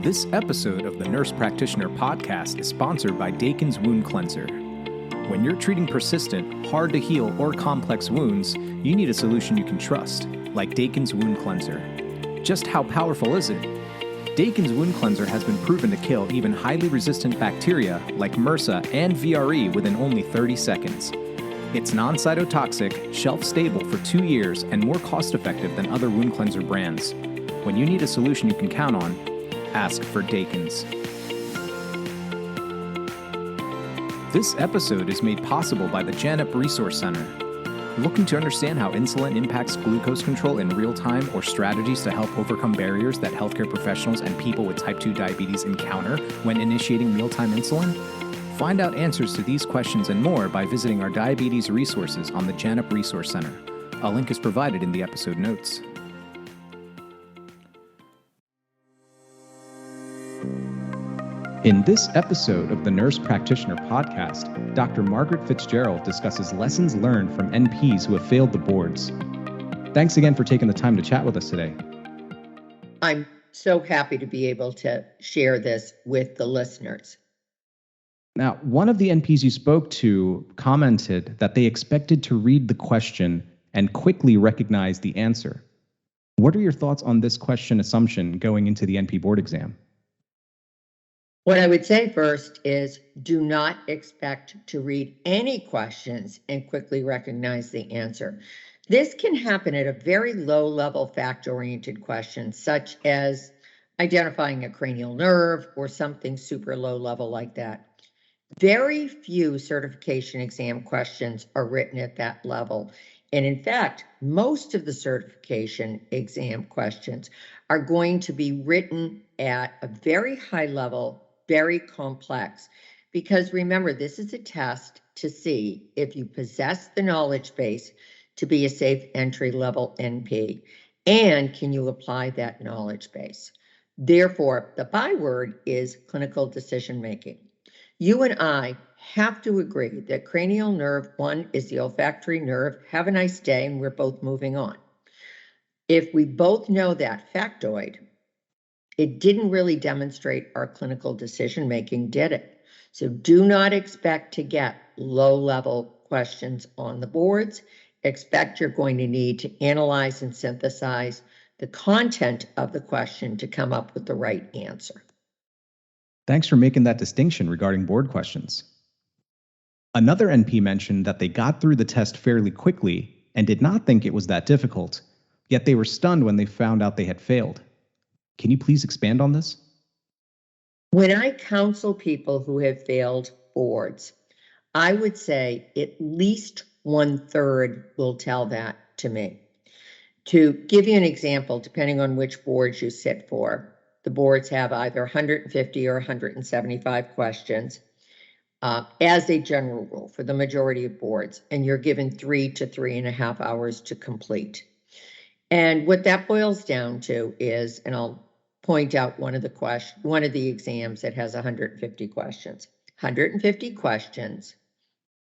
This episode of the Nurse Practitioner Podcast is sponsored by Dakin's Wound Cleanser. When you're treating persistent, hard-to-heal, or complex wounds, you need a solution you can trust, like Dakin's Wound Cleanser. Just how powerful is it? Dakin's Wound Cleanser has been proven to kill even highly resistant bacteria like MRSA and VRE within only 30 seconds. It's non-cytotoxic, shelf-stable for 2 years, and more cost-effective than other wound cleanser brands. When you need a solution you can count on, ask for Dakin's. This episode is made possible by the FNP Resource Center. Looking to understand how insulin impacts glucose control in real time or strategies to help overcome barriers that healthcare professionals and people with type 2 diabetes encounter when initiating mealtime insulin? Find out answers to these questions and more by visiting our diabetes resources on the FNP Resource Center. A link is provided in the episode notes. In this episode of the Nurse Practitioner Podcast, Dr. Margaret Fitzgerald discusses lessons learned from NPs who have failed the boards. Thanks again for taking the time to chat with us today. I'm so happy to be able to share this with the listeners. Now, one of the NPs you spoke to commented that they expected to read the question and quickly recognize the answer. What are your thoughts on this question assumption going into the NP board exam? What I would say first is do not expect to read any questions and quickly recognize the answer. This can happen at a very low-level fact-oriented question, such as identifying a cranial nerve or something super low-level like that. Very few certification exam questions are written at that level. And in fact, most of the certification exam questions are going to be written at a very high level, very complex, because remember, this is a test to see if you possess the knowledge base to be a safe entry level NP, and can you apply that knowledge base. Therefore, the byword is clinical decision making. You and I have to agree that cranial nerve 1 is the olfactory nerve. Have a nice day, and we're both moving on. If we both know that factoid, it didn't really demonstrate our clinical decision making, did it? So do not expect to get low-level questions on the boards. Expect you're going to need to analyze and synthesize the content of the question to come up with the right answer. Thanks for making that distinction regarding board questions. Another NP mentioned that they got through the test fairly quickly and did not think it was that difficult, yet they were stunned when they found out they had failed. Can you please expand on this? When I counsel people who have failed boards, I would say at least 1/3 will tell that to me. To give you an example, depending on which boards you sit for, the boards have either 150 or 175 questions as a general rule for the majority of boards, and you're given 3 to 3.5 hours to complete. And what that boils down to is, and I'll point out one of the exams that has 150 questions. 150 questions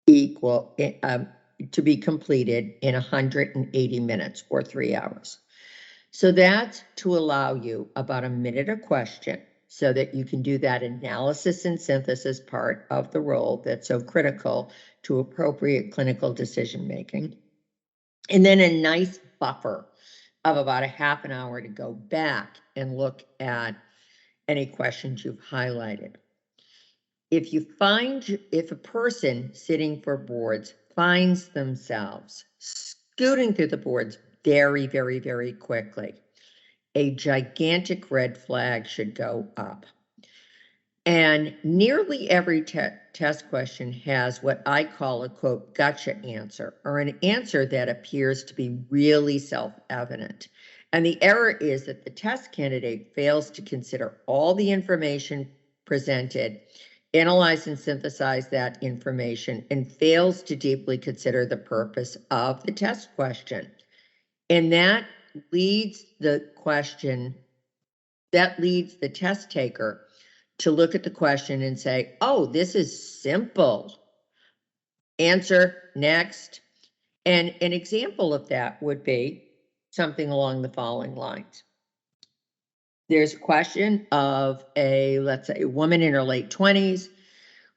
equal to be completed in 180 minutes or 3 hours. So that's to allow you about a minute a question so that you can do that analysis and synthesis part of the role that's so critical to appropriate clinical decision making. And then a nice buffer of about a half an hour to go back and look at any questions you've highlighted. If a person sitting for boards finds themselves scooting through the boards very, very, very quickly, a gigantic red flag should go up. And nearly every test question has what I call a, quote, gotcha answer, or an answer that appears to be really self-evident. And the error is that the test candidate fails to consider all the information presented, analyze and synthesize that information, and fails to deeply consider the purpose of the test question. And that leads the test taker to look at the question and say, oh, this is simple. Answer, next. And an example of that would be something along the following lines. There's a question of let's say, a woman in her late 20s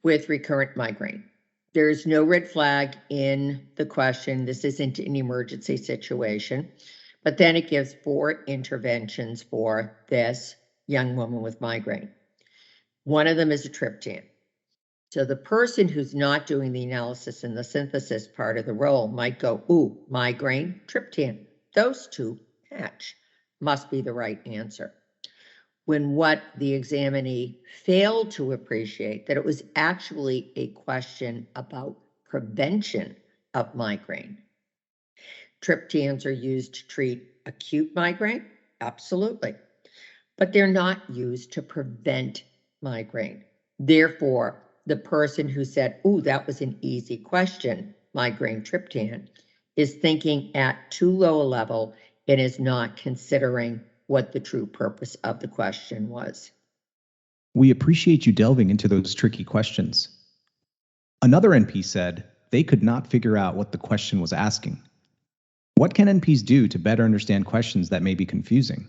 with recurrent migraine. There's no red flag in the question. This isn't an emergency situation. But then it gives 4 interventions for this young woman with migraine. One of them is a triptan. So the person who's not doing the analysis and the synthesis part of the role might go, ooh, migraine, triptan. Those two match. Must be the right answer. When what the examinee failed to appreciate that it was actually a question about prevention of migraine. Triptans are used to treat acute migraine, absolutely, but they're not used to prevent migraine. Therefore, the person who said, "Ooh, that was an easy question, migraine triptan," is thinking at too low a level and is not considering what the true purpose of the question was. We appreciate you delving into those tricky questions. Another NP said they could not figure out what the question was asking. What can NPs do to better understand questions that may be confusing?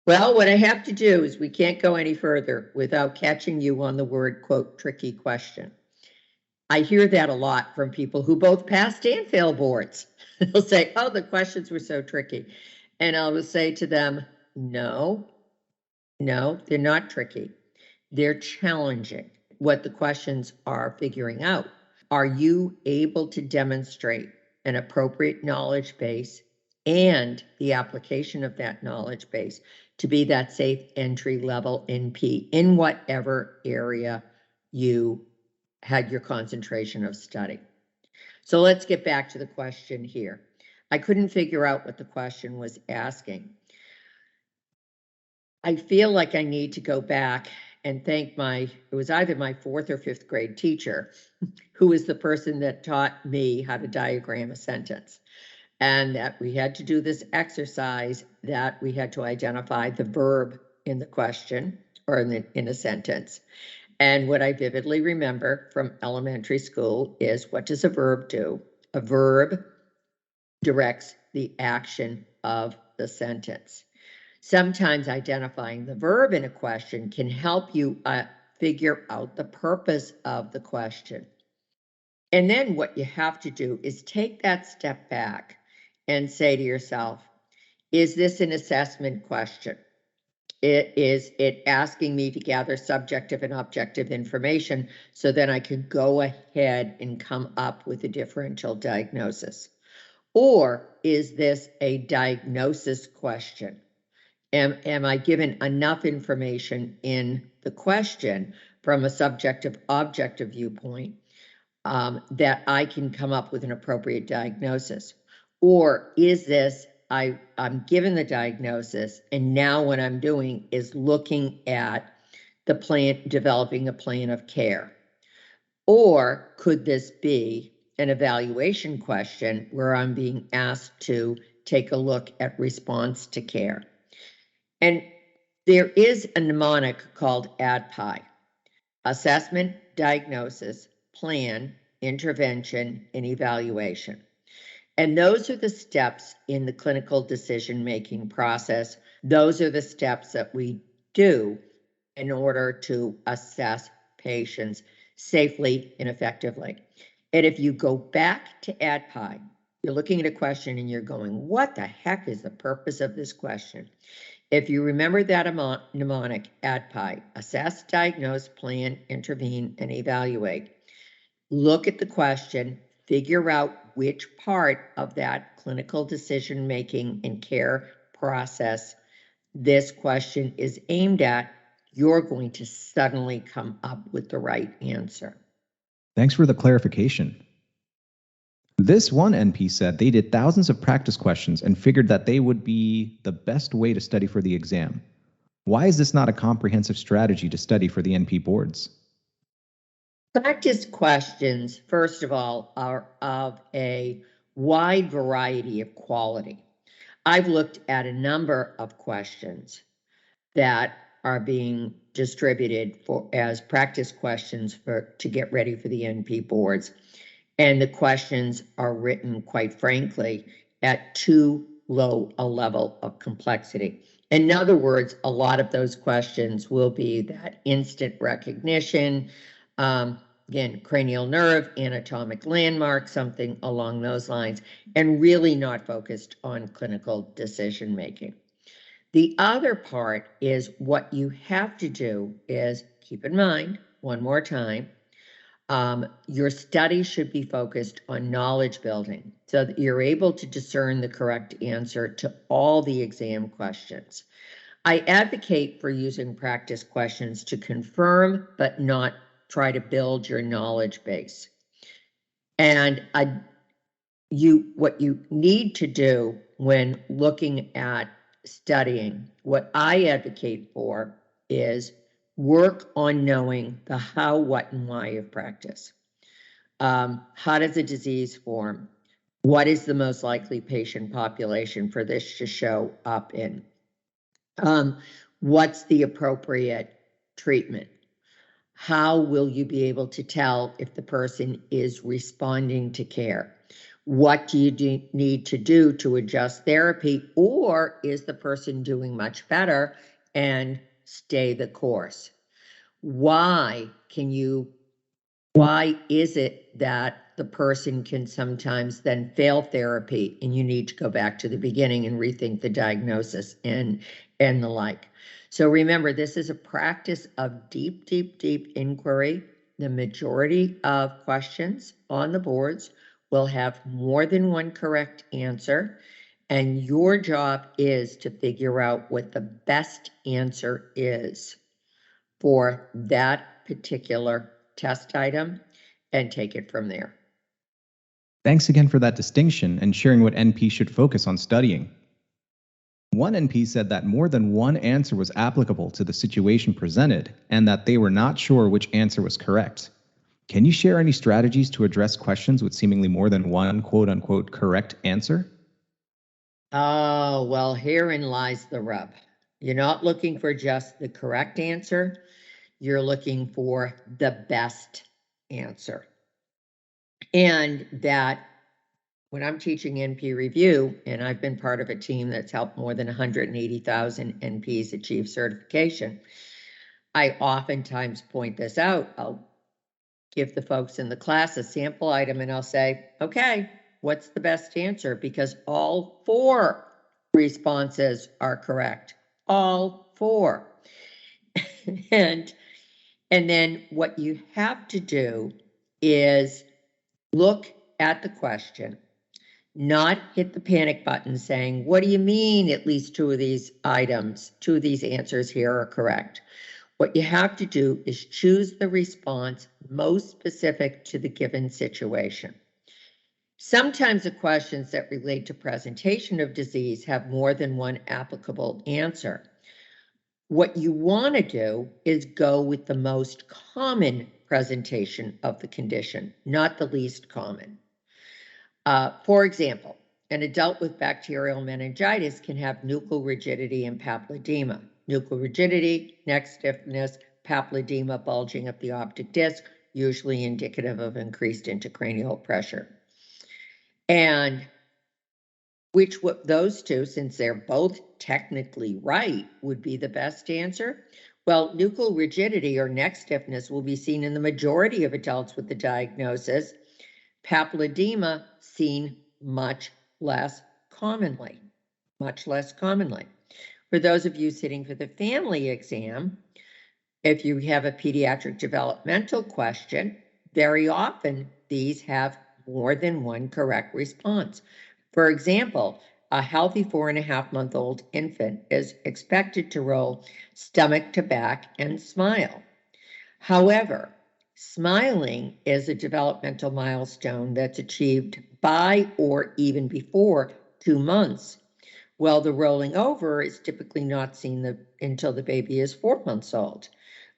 Well, what I have to do is we can't go any further without catching you on the word, quote, tricky question. I hear that a lot from people who both passed and failed boards. They'll say, oh, the questions were so tricky. And I will say to them, no, they're not tricky. They're challenging what the questions are figuring out. Are you able to demonstrate an appropriate knowledge base and the application of that knowledge base to be that safe entry level NP in whatever area you had your concentration of study? So let's get back to the question here. I couldn't figure out what the question was asking. I feel like I need to go back and thank it was either my 4th or 5th grade teacher, who was the person that taught me how to diagram a sentence. And that we had to do this exercise that we had to identify the verb in the question or in a sentence. And what I vividly remember from elementary school is, what does a verb do? A verb directs the action of the sentence. Sometimes identifying the verb in a question can help you figure out the purpose of the question. And then what you have to do is take that step back and say to yourself, is this an assessment question? Is it asking me to gather subjective and objective information so then I could go ahead and come up with a differential diagnosis? Or is this a diagnosis question? Am I given enough information in the question from a subjective objective viewpoint that I can come up with an appropriate diagnosis? Or is this, I'm given the diagnosis, and now what I'm doing is looking at the plan, developing a plan of care? Or could this be an evaluation question where I'm being asked to take a look at response to care? And there is a mnemonic called ADPI: assessment, diagnosis, plan, intervention, and evaluation. And those are the steps in the clinical decision-making process. Those are the steps that we do in order to assess patients safely and effectively. And if you go back to ADPI, you're looking at a question and you're going, what the heck is the purpose of this question? If you remember that mnemonic, ADPI, assess, diagnose, plan, intervene, and evaluate. Look at the question, figure out which part of that clinical decision-making and care process this question is aimed at. You're going to suddenly come up with the right answer. Thanks for the clarification. This one NP said they did thousands of practice questions and figured that they would be the best way to study for the exam. Why is this not a comprehensive strategy to study for the NP boards? Practice questions, first of all, are of a wide variety of quality. I've looked at a number of questions that are being distributed as practice questions to get ready for the NP boards. And the questions are written, quite frankly, at too low a level of complexity. In other words, a lot of those questions will be that instant recognition, again, cranial nerve, anatomic landmark, something along those lines, and really not focused on clinical decision making. The other part is what you have to do is keep in mind, one more time, your study should be focused on knowledge building so that you're able to discern the correct answer to all the exam questions. I advocate for using practice questions to confirm, but not try to build your knowledge base. And what you need to do when looking at studying, what I advocate for is work on knowing the how, what, and why of practice. How does a disease form? What is the most likely patient population for this to show up in? What's the appropriate treatment? How will you be able to tell if the person is responding to care? What do you need to do to adjust therapy, or is the person doing much better and stay the course? Why is it that the person can sometimes then fail therapy and you need to go back to the beginning and rethink the diagnosis and the like? So remember, this is a practice of deep, deep, deep inquiry. The majority of questions on the boards will have more than one correct answer, and your job is to figure out what the best answer is for that particular test item and take it from there. Thanks again for that distinction and sharing what NP should focus on studying. One NP said that more than one answer was applicable to the situation presented and that they were not sure which answer was correct. Can you share any strategies to address questions with seemingly more than one quote-unquote correct answer? Oh, well, herein lies the rub. You're not looking for just the correct answer. You're looking for the best answer. And that when I'm teaching NP review, and I've been part of a team that's helped more than 180,000 NPs achieve certification, I oftentimes point this out. I'll give the folks in the class a sample item and I'll say, okay, what's the best answer? Because all 4 responses are correct. All 4. And then what you have to do is look at the question, not hit the panic button saying, what do you mean at least 2 of these items, 2 of these answers here are correct? What you have to do is choose the response most specific to the given situation. Sometimes the questions that relate to presentation of disease have more than one applicable answer. What you want to do is go with the most common presentation of the condition, not the least common. For example, an adult with bacterial meningitis can have nuchal rigidity and papilledema. Nuchal rigidity, neck stiffness, papilledema, bulging of the optic disc, usually indicative of increased intracranial pressure. And those 2, since they're both technically right, would be the best answer? Well, nuchal rigidity or neck stiffness will be seen in the majority of adults with the diagnosis. Papilledema seen much less commonly. For those of you sitting for the family exam, if you have a pediatric developmental question, very often these have more than one correct response. For example, a healthy 4.5-month-old infant is expected to roll stomach to back and smile. However, smiling is a developmental milestone that's achieved by or even before 2 months. Well, the rolling over is typically not seen until the baby is 4 months old.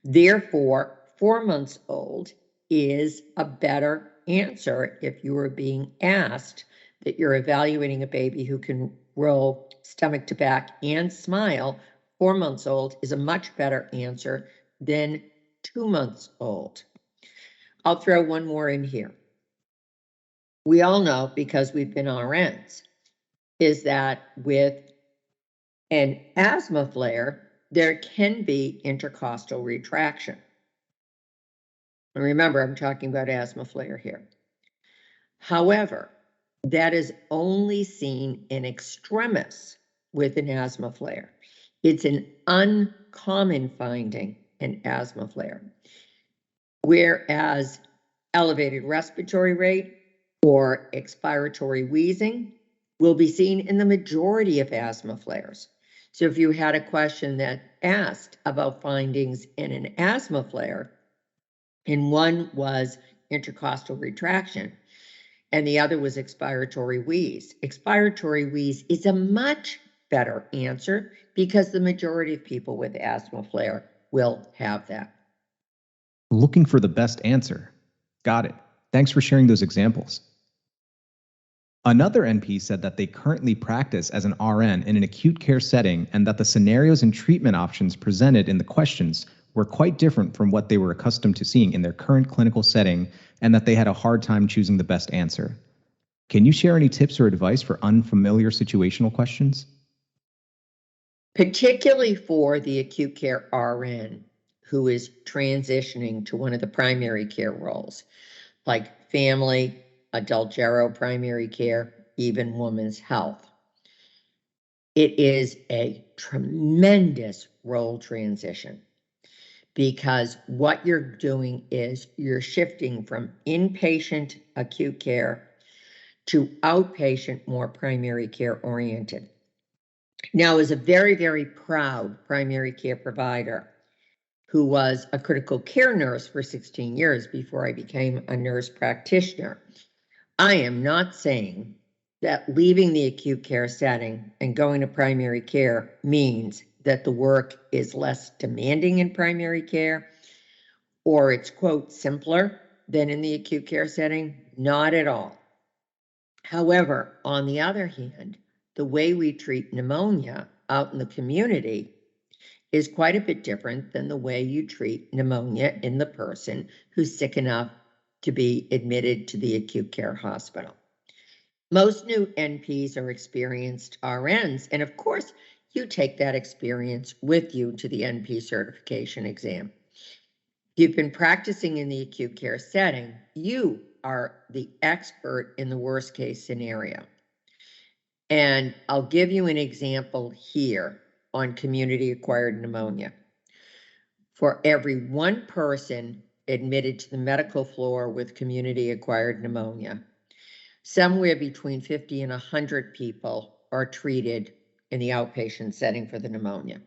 Therefore, 4 months old is a better answer if you are being asked that you're evaluating a baby who can roll stomach to back and smile. 4 months old is a much better answer than 2 months old. I'll throw one more in here. We all know, because we've been RNs, is that with an asthma flare, there can be intercostal retraction. And remember, I'm talking about asthma flare here. However, that is only seen in extremis with an asthma flare. It's an uncommon finding in asthma flare. Whereas elevated respiratory rate or expiratory wheezing will be seen in the majority of asthma flares. So if you had a question that asked about findings in an asthma flare, and one was intercostal retraction, and the other was expiratory wheeze. Expiratory wheeze is a much better answer because the majority of people with asthma flare will have that. Looking for the best answer. Got it. Thanks for sharing those examples. Another NP said that they currently practice as an RN in an acute care setting and that the scenarios and treatment options presented in the questions were quite different from what they were accustomed to seeing in their current clinical setting and that they had a hard time choosing the best answer. Can you share any tips or advice for unfamiliar situational questions? Particularly for the acute care RN who is transitioning to one of the primary care roles, like family, adult gero primary care, even women's health. It is a tremendous role transition because what you're doing is you're shifting from inpatient acute care to outpatient, more primary care oriented. Now, as a very, very proud primary care provider who was a critical care nurse for 16 years before I became a nurse practitioner, I am not saying that leaving the acute care setting and going to primary care means that the work is less demanding in primary care or it's, quote, simpler than in the acute care setting. Not at all. However, on the other hand, the way we treat pneumonia out in the community is quite a bit different than the way you treat pneumonia in the person who's sick enough to be admitted to the acute care hospital. Most new NPs are experienced RNs, and of course, you take that experience with you to the NP certification exam. If you've been practicing in the acute care setting, you are the expert in the worst case scenario. And I'll give you an example here on community-acquired pneumonia. For every one person admitted to the medical floor with community-acquired pneumonia, somewhere between 50 and 100 people are treated in the outpatient setting for the pneumonia.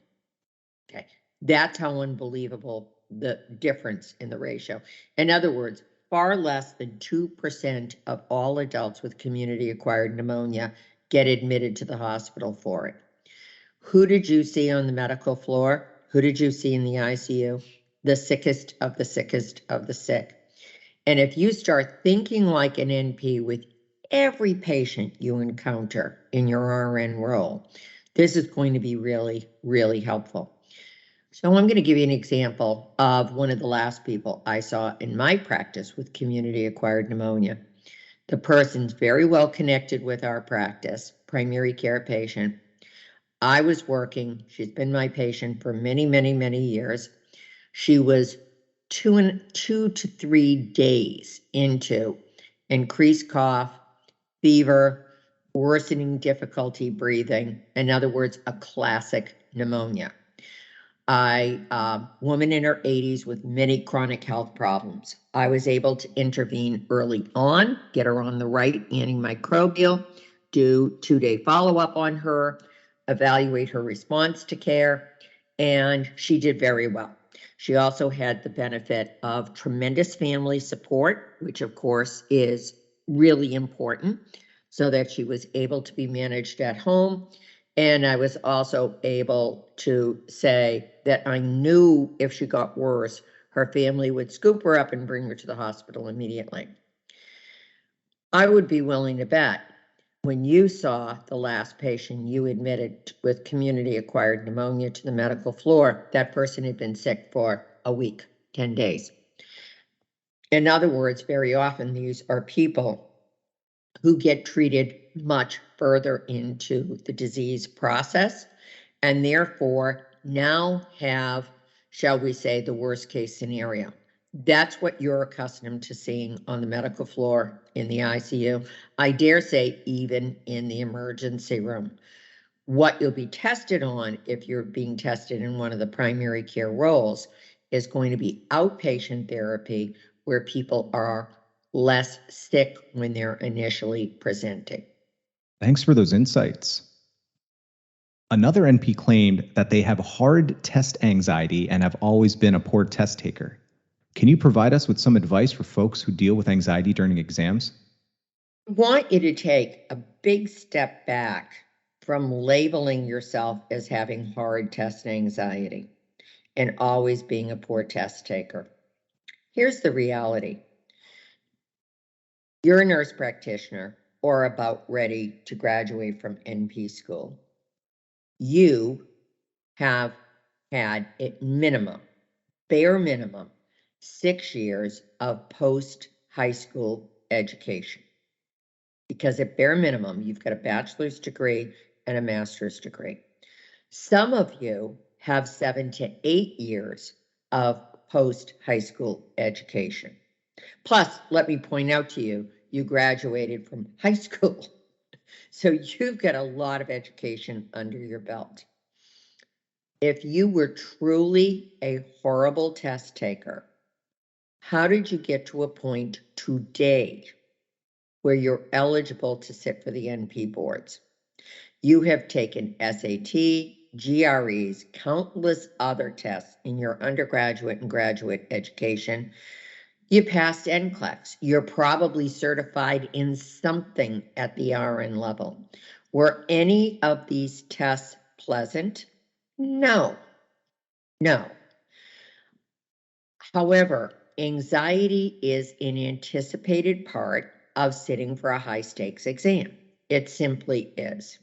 Okay, that's how unbelievable the difference in the ratio. In other words, far less than 2% of all adults with community-acquired pneumonia get admitted to the hospital for it. Who did you see on the medical floor? Who did you see in the ICU? The sickest of the sickest of the sick. And if you start thinking like an NP with every patient you encounter in your RN role, this is going to be really, really helpful. So I'm going to give you an example of one of the last people I saw in my practice with community-acquired pneumonia. The person's very well connected with our practice, primary care patient. I was working, she's been my patient for many, many, many years. She was 2 to 3 days into increased cough, fever, worsening difficulty breathing. In other words, a classic pneumonia. Woman in her 80s with many chronic health problems. I was able to intervene early on, get her on the right antimicrobial, do 2-day follow-up on her, evaluate her response to care, and she did very well. She also had the benefit of tremendous family support, which of course is really important, so that she was able to be managed at home. And I was also able to say that I knew if she got worse, her family would scoop her up and bring her to the hospital immediately. I would be willing to bet when you saw the last patient you admitted with community-acquired pneumonia to the medical floor, that person had been sick for a week, 10 days. In other words, very often these are people who get treated much further into the disease process and therefore now have, shall we say, the worst case scenario. That's what you're accustomed to seeing on the medical floor, in the ICU, I dare say even in the emergency room. What you'll be tested on, if you're being tested in one of the primary care roles, is going to be outpatient therapy, where people are less sick when they're initially presenting. Thanks for those insights. Another NP claimed that they have hard test anxiety and have always been a poor test taker. Can you provide us with some advice for folks who deal with anxiety during exams? I want you to take a big step back from labeling yourself as having hard test anxiety and always being a poor test taker. Here's the reality. You're a nurse practitioner or about ready to graduate from NP school. You have had at minimum, bare minimum, 6 years of post-high school education. Because at bare minimum, you've got a bachelor's degree and a master's degree. Some of you have 7 to 8 years of post-high school education. Plus, let me point out to you, you graduated from high school. So you've got a lot of education under your belt. If you were truly a horrible test taker, how did you get to a point today where you're eligible to sit for the NP boards? You have taken SAT, GREs, countless other tests in your undergraduate and graduate education. You passed NCLEX. You're probably certified in something at the RN level. Were any of these tests pleasant? No. However, anxiety is an anticipated part of sitting for a high stakes exam. It simply is.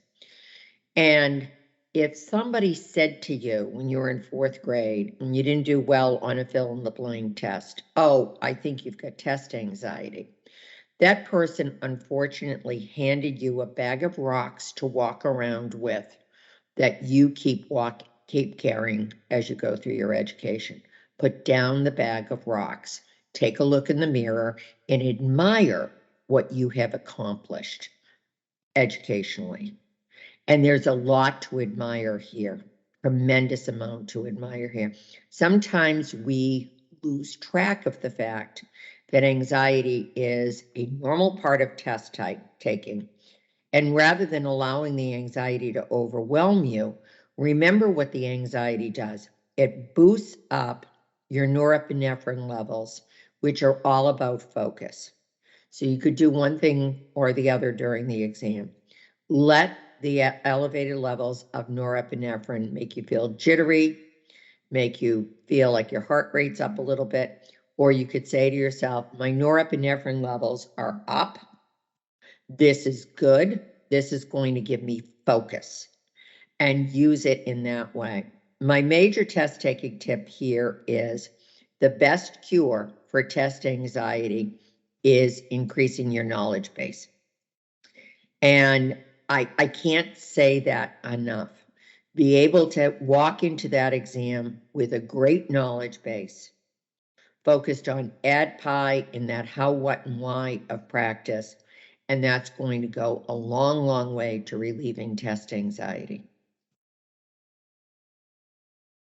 And if somebody said to you when you were in 4th grade and you didn't do well on a fill in the blank test, oh, I think you've got test anxiety, that person unfortunately handed you a bag of rocks to walk around with that you keep carrying as you go through your education. Put down the bag of rocks, take a look in the mirror, and admire what you have accomplished educationally. And there's a lot to admire here, tremendous amount to admire here. Sometimes we lose track of the fact that anxiety is a normal part of test taking. And rather than allowing the anxiety to overwhelm you, remember what the anxiety does. It boosts up your norepinephrine levels, which are all about focus. So you could do one thing or the other during the exam. Let the elevated levels of norepinephrine make you feel jittery, make you feel like your heart rate's up a little bit, or you could say to yourself, my norepinephrine levels are up. This is good. This is going to give me focus, and use it in that way. My major test taking tip here is the best cure for test anxiety is increasing your knowledge base. And I can't say that enough. Be able to walk into that exam with a great knowledge base, focused on ADPI and that how, what, and why of practice. And that's going to go a long, long way to relieving test anxiety.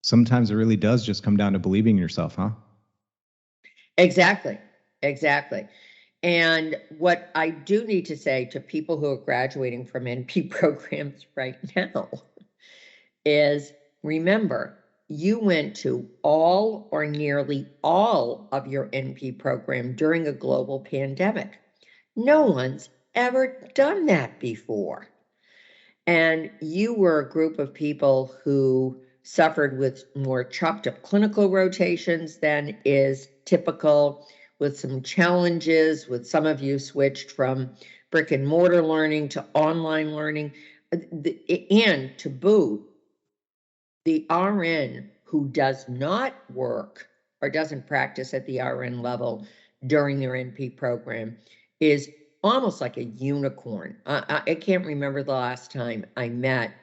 Sometimes it really does just come down to believing in yourself, huh? Exactly. And what I do need to say to people who are graduating from NP programs right now is, remember, you went to all or nearly all of your NP program during a global pandemic. No one's ever done that before. And you were a group of people who suffered with more chopped up clinical rotations than is typical, with some challenges, with some of you switched from brick and mortar learning to online learning. And to boot, the RN who does not work or doesn't practice at the RN level during their NP program is almost like a unicorn. I can't remember the last time I met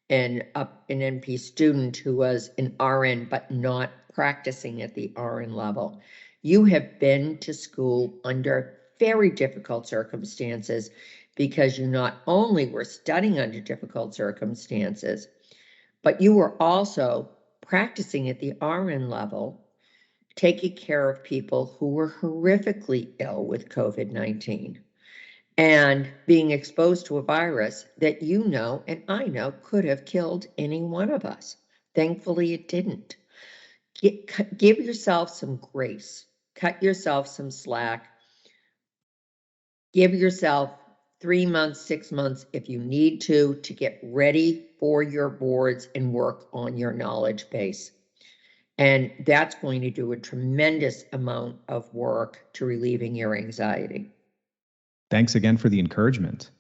an NP student who was an RN but not practicing at the RN level. You have been to school under very difficult circumstances because you not only were studying under difficult circumstances, but you were also practicing at the RN level, taking care of people who were horrifically ill with COVID-19 and being exposed to a virus that you know and I know could have killed any one of us. Thankfully, it didn't. Give yourself some grace. Cut yourself some slack. Give yourself 3 months, 6 months, if you need to get ready for your boards and work on your knowledge base. And that's going to do a tremendous amount of work to relieving your anxiety. Thanks again for the encouragement.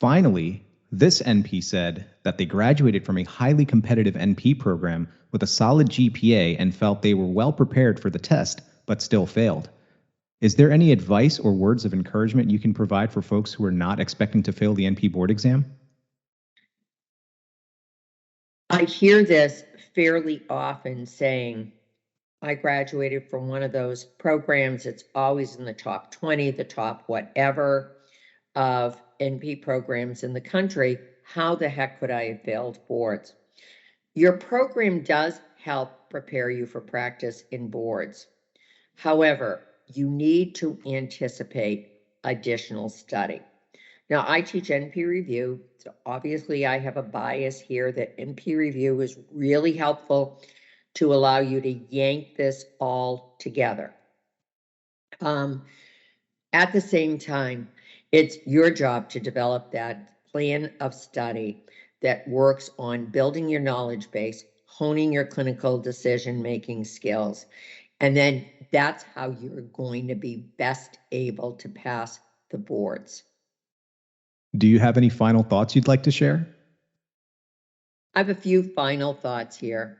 Finally, this NP said that they graduated from a highly competitive NP program with a solid GPA and felt they were well prepared for the test, but still failed. Is there any advice or words of encouragement you can provide for folks who are not expecting to fail the NP board exam? I hear this fairly often saying, I graduated from one of those programs. It's always in the top 20, the top whatever of NP programs in the country. How the heck could I have failed boards? Your program does help prepare you for practice in boards. However, you need to anticipate additional study. Now, I teach NP review, so obviously I have a bias here that NP review is really helpful to allow you to yank this all together. At the same time, it's your job to develop that plan of study that works on building your knowledge base, honing your clinical decision-making skills, and then that's how you're going to be best able to pass the boards. Do you have any final thoughts you'd like to share? I have a few final thoughts here.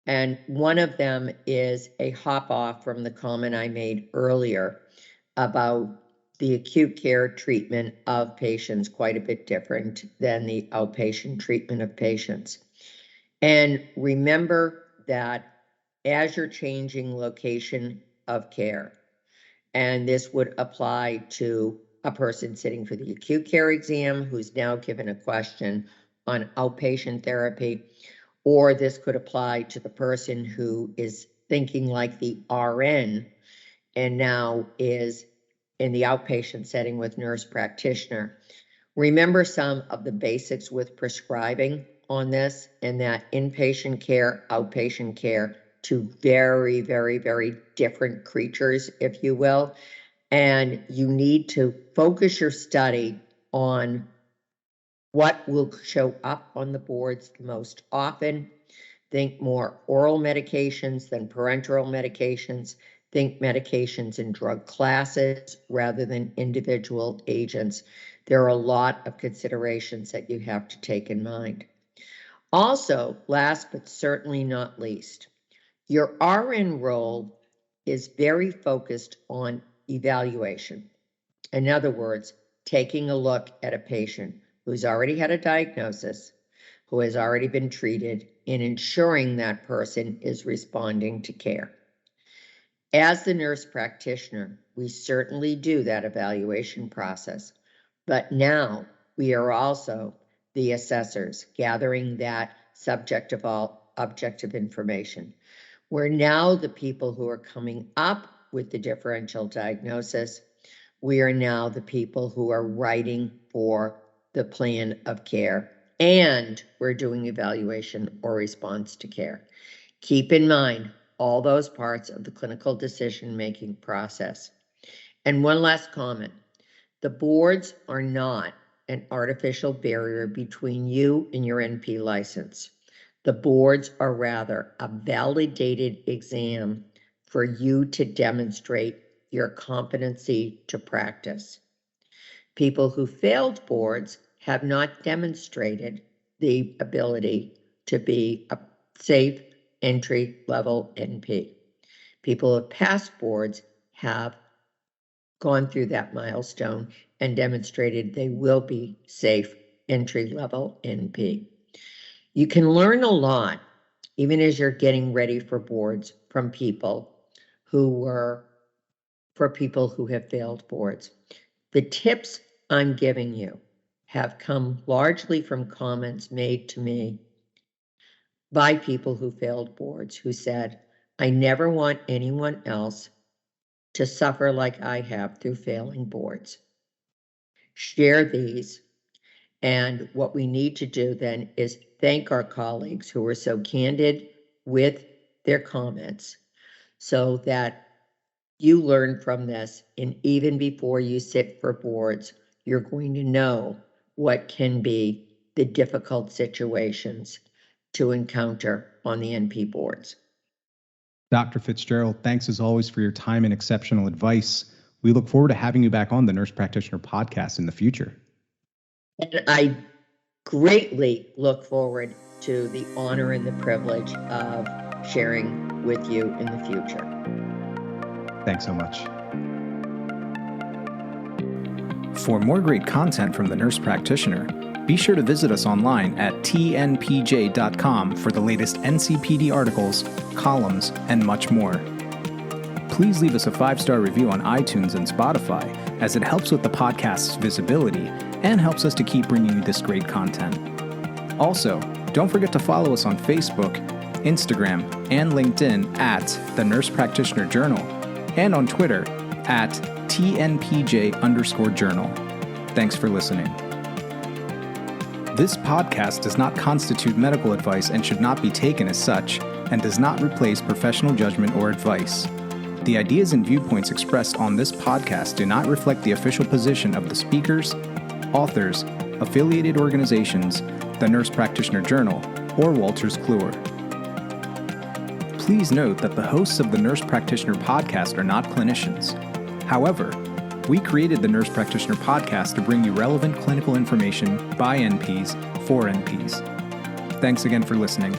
And one of them is a hop off from the comment I made earlier about the acute care treatment of patients, quite a bit different than the outpatient treatment of patients. And remember that as you're changing location of care, and this would apply to a person sitting for the acute care exam who's now given a question on outpatient therapy, or this could apply to the person who is thinking like the RN and now is in the outpatient setting with nurse practitioner. Remember some of the basics with prescribing on this, and that inpatient care, outpatient care, two very, very, very different creatures, if you will. And you need to focus your study on what will show up on the boards the most often. Think more oral medications than parenteral medications. Think medications in drug classes rather than individual agents. There are a lot of considerations that you have to take in mind. Also, last but certainly not least, your RN role is very focused on evaluation. In other words, taking a look at a patient who's already had a diagnosis, who has already been treated, and ensuring that person is responding to care. As the nurse practitioner, we certainly do that evaluation process, but now we are also the assessors gathering that subjective objective information. We're now the people who are coming up with the differential diagnosis. We are now the people who are writing for the plan of care, and we're doing evaluation or response to care. Keep in mind all those parts of the clinical decision-making process. And one last comment. The boards are not an artificial barrier between you and your NP license. The boards are rather a validated exam for you to demonstrate your competency to practice. People who failed boards have not demonstrated the ability to be a safe entry-level NP. People who have passed boards have gone through that milestone and demonstrated they will be safe entry-level NP. You can learn a lot, even as you're getting ready for boards, from people who have failed boards. The tips I'm giving you have come largely from comments made to me by people who failed boards who said, I never want anyone else to suffer like I have through failing boards. Share these, and what we need to do then is thank our colleagues who were so candid with their comments so that you learn from this, and even before you sit for boards, you're going to know what can be the difficult situations to encounter on the NP boards. Dr. Fitzgerald, thanks as always for your time and exceptional advice. We look forward to having you back on the Nurse Practitioner Podcast in the future. And I greatly look forward to the honor and the privilege of sharing with you in the future. Thanks so much. For more great content from the Nurse Practitioner, be sure to visit us online at tnpj.com for the latest NCPD articles, columns, and much more. Please leave us a 5-star review on iTunes and Spotify, as it helps with the podcast's visibility and helps us to keep bringing you this great content. Also, don't forget to follow us on Facebook, Instagram, and LinkedIn at The Nurse Practitioner Journal, and on Twitter at TNPJ_journal. Thanks for listening. This podcast does not constitute medical advice and should not be taken as such, and does not replace professional judgment or advice. The ideas and viewpoints expressed on this podcast do not reflect the official position of the speakers, authors, affiliated organizations, the Nurse Practitioner Journal, or Wolters Kluwer. Please note that the hosts of the Nurse Practitioner Podcast are not clinicians. However, we created the Nurse Practitioner Podcast to bring you relevant clinical information by NPs for NPs. Thanks again for listening.